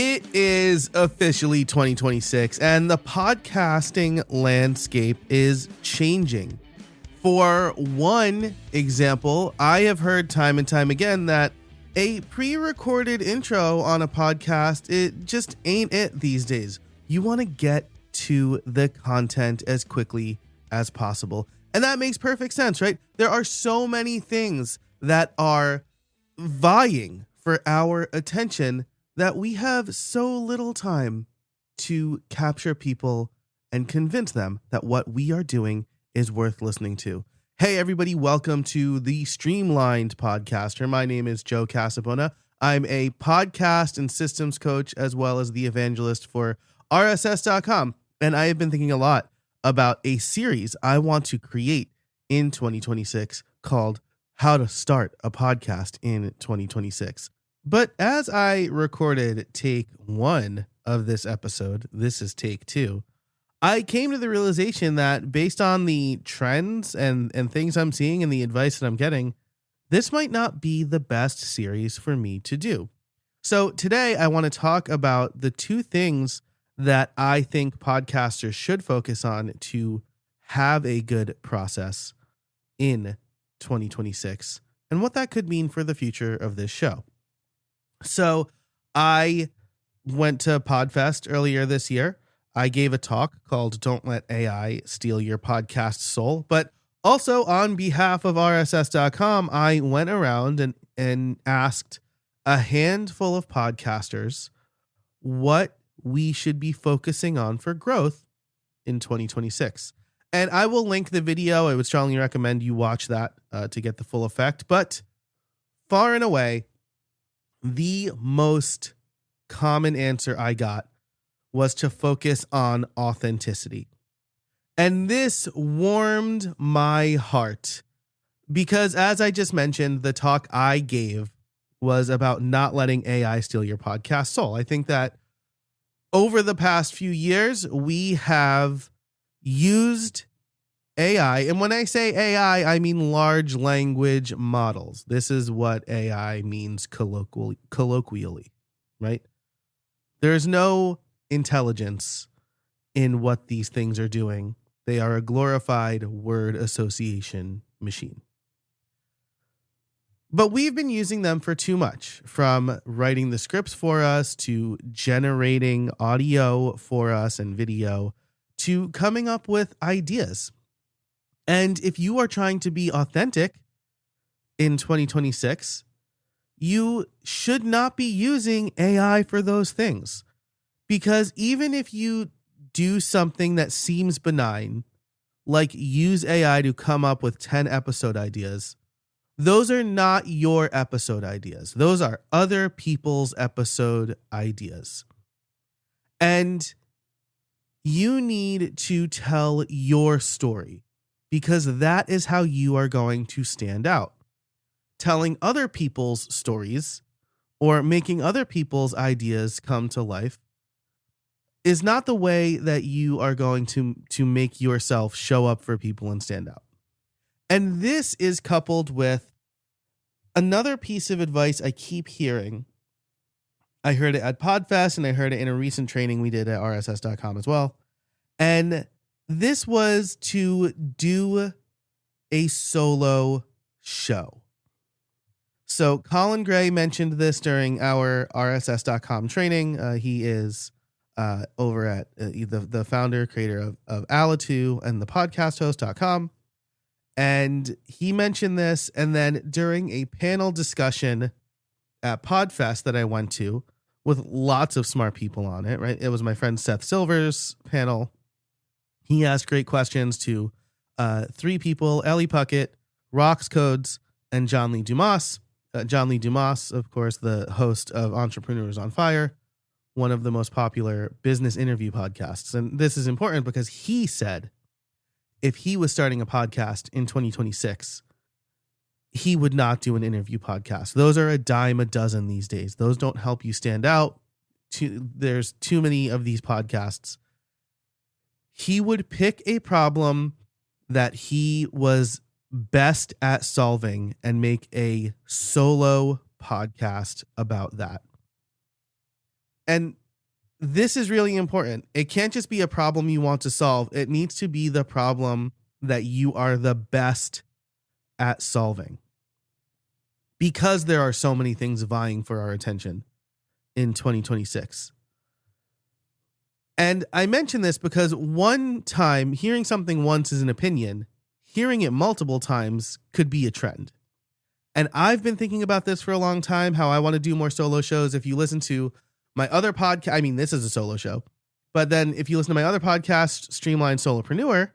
It is officially 2026, and the podcasting landscape is changing. For one example, I have heard time and time again that a pre-recorded intro on a podcast, it just ain't it these days. You want to get to the content as quickly as possible. And that makes perfect sense, right? There are so many things that are vying for our attention that we have so little time to capture people and convince them that what we are doing is worth listening to. Hey, everybody, welcome to the Streamlined Podcaster. My name is Joe Casabona. I'm a podcast and systems coach as well as the evangelist for RSS.com. And I have been thinking a lot about a series I want to create in 2026 called How to Start a Podcast in 2026. But as I recorded take 1 of this episode, this is take 2, I came to the realization that based on the trends and things I'm seeing and the advice that I'm getting, this might not be the best series for me to do. So today I want to talk about the 2 things that I think podcasters should focus on to have a good process in 2026 and what that could mean for the future of this show. So I went to PodFest earlier this year. I gave a talk called Don't Let AI Steal Your Podcast Soul. But also on behalf of RSS.com, I went around and asked a handful of podcasters what we should be focusing on for growth in 2026. And I will link the video. I would strongly recommend you watch that to get the full effect. But far and away, the most common answer I got was to focus on authenticity. And this warmed my heart because, as I just mentioned, the talk I gave was about not letting AI steal your podcast soul. I think that over the past few years, we have used AI, and when I say AI, I mean large language models. This is what AI means colloquially, right? There's no intelligence in what these things are doing. They are a glorified word association machine. But we've been using them for too much, from writing the scripts for us to generating audio for us and video to coming up with ideas. And if you are trying to be authentic in 2026, you should not be using AI for those things. Because even if you do something that seems benign, like use AI to come up with 10 episode ideas, those are not your episode ideas. Those are other people's episode ideas. And you need to tell your story, because that is how you are going to stand out. Telling other people's stories or making other people's ideas come to life is not the way that you are going to make yourself show up for people and stand out. And this is coupled with another piece of advice I keep hearing. I heard it at PodFest and I heard it in a recent training we did at RSS.com as well. And this was to do a solo show. So Colin Gray mentioned this during our RSS.com training. He is over at the founder, creator of Alitu and the podcasthost.com. And he mentioned this. And then during a panel discussion at PodFest that I went to with lots of smart people on it, right? It was my friend Seth Silver's panel. He asked great questions to 3 people: Ellie Puckett, Rox Codes, and John Lee Dumas. John Lee Dumas, of course, the host of Entrepreneurs on Fire, one of the most popular business interview podcasts. And this is important because he said if he was starting a podcast in 2026, he would not do an interview podcast. Those are a dime a dozen these days. Those don't help you stand out. There's too many of these podcasts. He would pick a problem that he was best at solving and make a solo podcast about that. And this is really important. It can't just be a problem you want to solve. It needs to be the problem that you are the best at solving. Because there are so many things vying for our attention in 2026. And I mention this because one time, hearing something once is an opinion, hearing it multiple times could be a trend. And I've been thinking about this for a long time, how I want to do more solo shows. If you listen to my other podcast, I mean, this is a solo show, but then if you listen to my other podcast, Streamlined Solopreneur,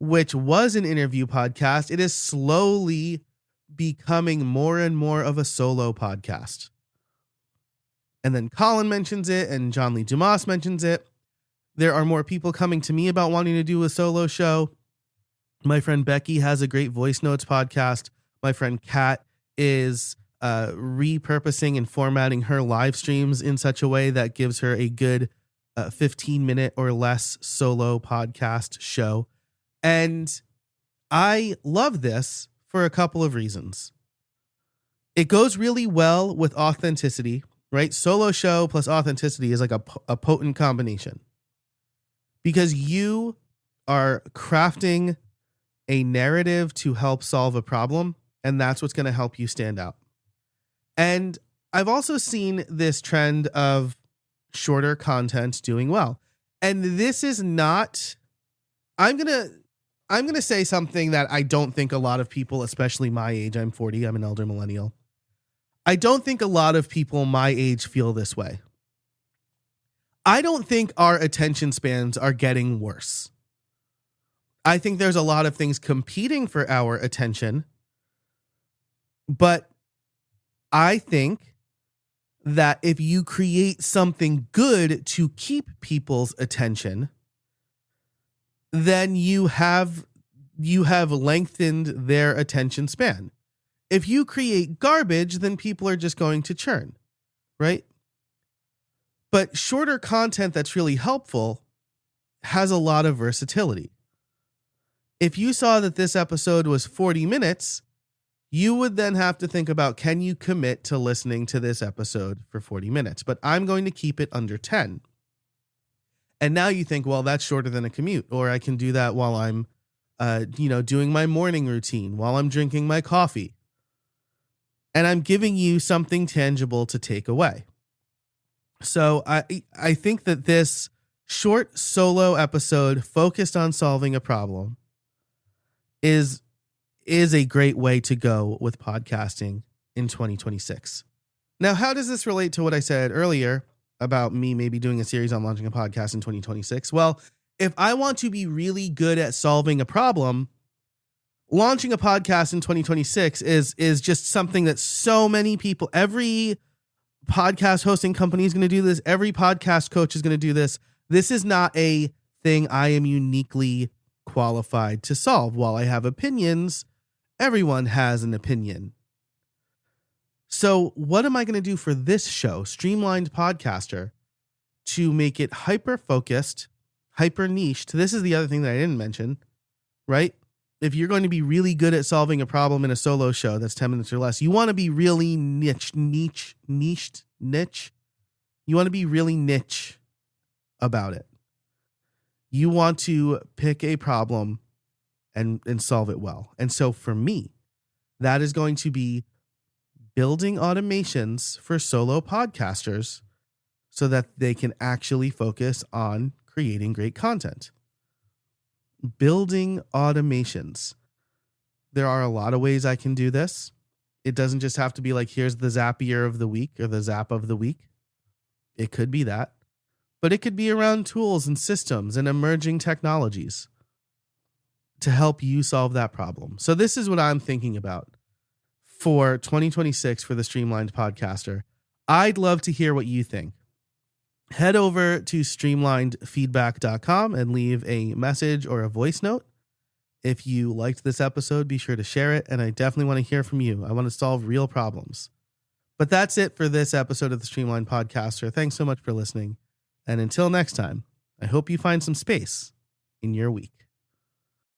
which was an interview podcast, it is slowly becoming more and more of a solo podcast. And then Colin mentions it and John Lee Dumas mentions it. There are more people coming to me about wanting to do a solo show. My friend Becky has a great voice notes podcast. My friend Kat is repurposing and formatting her live streams in such a way that gives her a good 15-minute or less solo podcast show. And I love this for a couple of reasons. It goes really well with authenticity, right? Solo show plus authenticity is like a potent combination. Because you are crafting a narrative to help solve a problem, and that's what's going to help you stand out. And I've also seen this trend of shorter content doing well. And this is not, I'm going to say something that I don't think a lot of people, especially my age, I'm 40, I'm an elder millennial. I don't think a lot of people my age feel this way. I don't think our attention spans are getting worse. I think there's a lot of things competing for our attention, but I think that if you create something good to keep people's attention, then you have lengthened their attention span. If you create garbage, then people are just going to churn, right? But shorter content that's really helpful has a lot of versatility. If you saw that this episode was 40 minutes, you would then have to think about, can you commit to listening to this episode for 40 minutes? But I'm going to keep it under 10. And now you think, well, that's shorter than a commute, or I can do that while I'm, doing my morning routine, while I'm drinking my coffee. And I'm giving you something tangible to take away. So I think that this short solo episode focused on solving a problem is a great way to go with podcasting in 2026. Now, how does this relate to what I said earlier about me maybe doing a series on launching a podcast in 2026? Well, if I want to be really good at solving a problem, launching a podcast in 2026 is just something that so many people, every podcast hosting company is going to do this. Every podcast coach is going to do this. This is not a thing I am uniquely qualified to solve. While I have opinions, everyone has an opinion. So what am I going to do for this show, Streamlined Podcaster, to make it hyper-focused, hyper-niched? This is the other thing that I didn't mention, right? If you're going to be really good at solving a problem in a solo show that's 10 minutes or less, you want to be really niche. You want to be really niche about it. You want to pick a problem and solve it well. And so for me, that is going to be building automations for solo podcasters so that they can actually focus on creating great content. Building automations. There are a lot of ways I can do this. It doesn't just have to be like, here's the Zapier of the week or the Zap of the week. It could be that, but it could be around tools and systems and emerging technologies to help you solve that problem. So this is what I'm thinking about for 2026 for the Streamlined Podcaster. I'd love to hear what you think. Head over to streamlinedfeedback.com and leave a message or a voice note. If you liked this episode, be sure to share it. And I definitely want to hear from you. I want to solve real problems. But that's it for this episode of the Streamlined Podcaster. Thanks so much for listening. And until next time, I hope you find some space in your week.